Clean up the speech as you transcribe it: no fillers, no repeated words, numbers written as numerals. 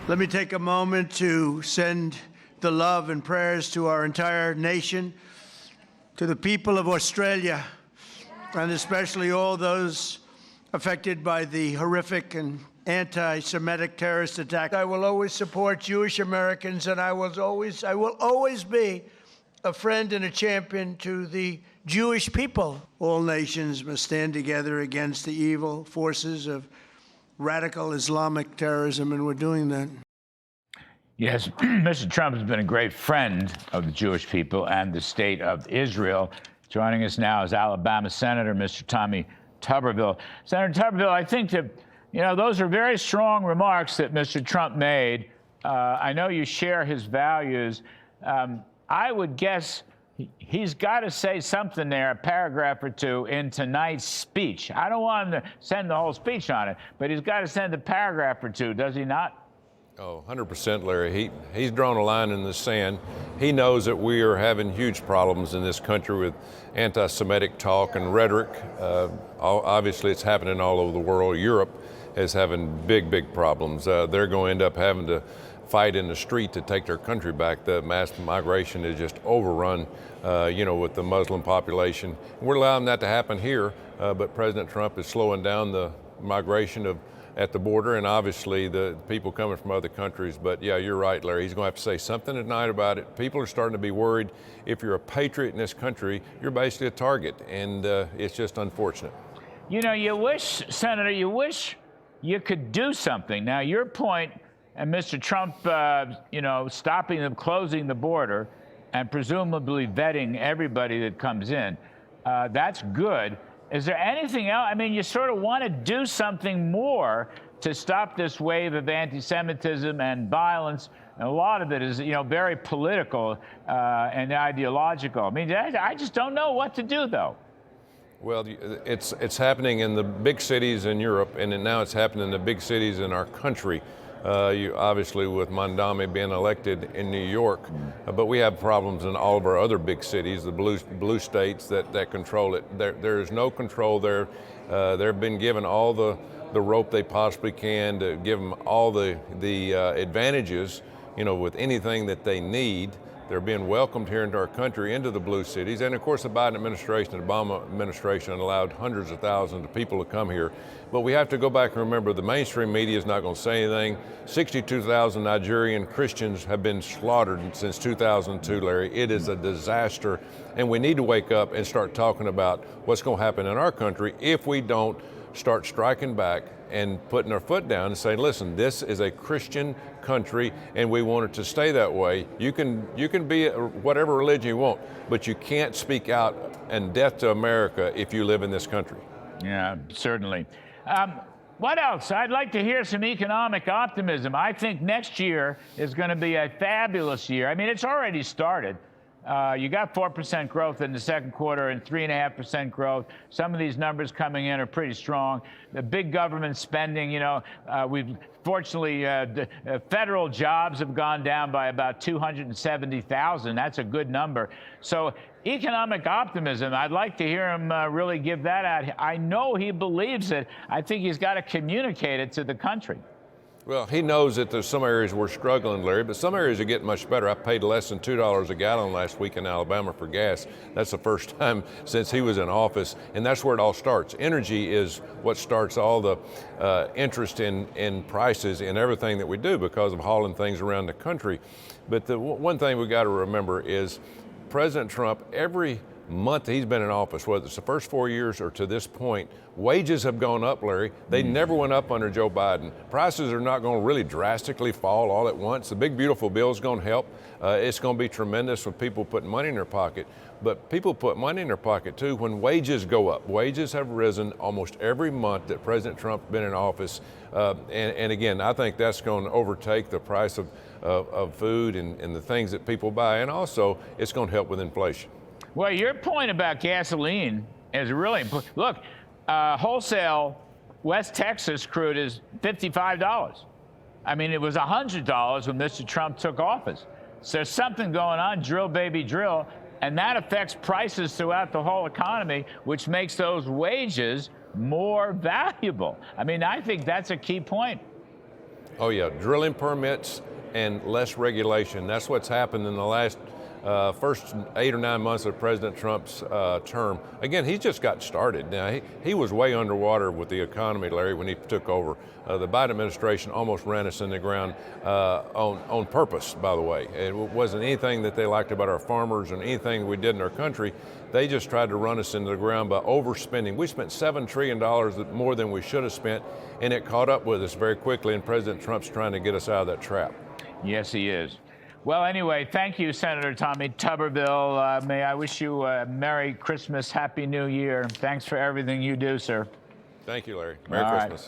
Let me take a moment to send the love and prayers to our entire nation, to the people of Australia, and especially all those affected by the horrific and anti-Semitic terrorist attack. I will always support Jewish Americans, and I will always be a friend and a champion to the Jewish people. All nations must stand together against the evil forces of radical Islamic terrorism, and we're doing that. Yes, Mr. Trump has been a great friend of the Jewish people and the state of Israel. Joining us now is Alabama Senator Mr. Tommy Tuberville. Senator Tuberville, I think that, those are very strong remarks that Mr. Trump made. I know you share his values. I would guess he's got to say something there, a paragraph or two, in tonight's speech. I don't want him to send the whole speech on it, but he's got to send a paragraph or two, does he not? Oh, 100%, Larry. He's drawn a line in the sand. He knows that we are having huge problems in this country with anti-Semitic talk and rhetoric. Obviously, it's happening all over the world. Europe is having big problems. They're going to end up having to fight in the street to take their country back. The mass migration is just overrun, with the Muslim population. We're allowing that to happen here, but President Trump is slowing down the migration at the border, and obviously the people coming from other countries. But yeah, you're right, Larry. He's going to have to say something tonight about it. People are starting to be worried. If you're a patriot in this country, you're basically a target, and it's just unfortunate. You wish, Senator, you could do something. Now, your point, and Mr. Trump, stopping them, closing the border, and presumably vetting everybody that comes in, that's good. Is there anything else? I mean, you sort of want to do something more to stop this wave of anti-Semitism and violence. And a lot of it is, very political and ideological. I mean, I just don't know what to do, though. Well, it's happening in the big cities in Europe, and now it's happening in the big cities in our country. You obviously with Mondami being elected in New York, but we have problems in all of our other big cities, the blue states that control it. There is no control there. They've been given all the rope they possibly can to give them all the advantages, with anything that they need. They're being welcomed here into our country, into the blue cities. And of course, the Biden administration, the Obama administration allowed hundreds of thousands of people to come here. But we have to go back and remember the mainstream media is not going to say anything. 62,000 Nigerian Christians have been slaughtered since 2002, Larry. It is a disaster. And we need to wake up and start talking about what's going to happen in our country if we don't start striking back and putting our foot down and saying, listen, this is a Christian country and we want it to stay that way. You can be whatever religion you want, but you can't speak out and death to America if you live in this country. Yeah, certainly. What else? I'd like to hear some economic optimism. I think next year is going to be a fabulous year. I mean, it's already started. You got 4% growth in the second quarter and 3.5% growth. Some of these numbers coming in are pretty strong. The big government spending, we've fortunately, federal jobs have gone down by about 270,000. That's a good number. So economic optimism, I'd like to hear him really give that out. I know he believes it. I think he's got to communicate it to the country. Well, he knows that there's some areas we're struggling, Larry, but some areas are getting much better. I paid less than $2 a gallon last week in Alabama for gas. That's the first time since he was in office, and that's where it all starts. Energy is what starts all the interest in prices in everything that we do because of hauling things around the country. But the one thing we got to remember is President Trump, every month he's been in office, whether it's the first 4 years or to this point, wages have gone up, Larry. They never went up under Joe Biden. Prices are not going to really drastically fall all at once. The big, beautiful bill is going to help. It's going to be tremendous with people putting money in their pocket. But people put money in their pocket, too, when wages go up. Wages have risen almost every month that President Trump's been in office. And again, I think that's going to overtake the price of food and the things that people buy. And also, it's going to help with inflation. Well, your point about gasoline is really important. Look, wholesale West Texas crude is $55. I mean, it was $100 when Mr. Trump took office. So there's something going on, drill, baby, drill, and that affects prices throughout the whole economy, which makes those wages more valuable. I mean, I think that's a key point. Oh yeah, drilling permits and less regulation. That's what's happened in the last first 8 or 9 months of President Trump's term. Again, he's just got started. Now, he was way underwater with the economy, Larry, when he took over. The Biden administration almost ran us in the ground on purpose, by the way. It wasn't anything that they liked about our farmers and anything we did in our country. They just tried to run us into the ground by overspending. We spent $7 trillion more than we should have spent, and it caught up with us very quickly, and President Trump's trying to get us out of that trap. Yes, he is. Well, anyway, thank you, Senator Tommy Tuberville. May I wish you a Merry Christmas, Happy New Year. Thanks for everything you do, sir. Thank you, Larry. Merry All right. Christmas.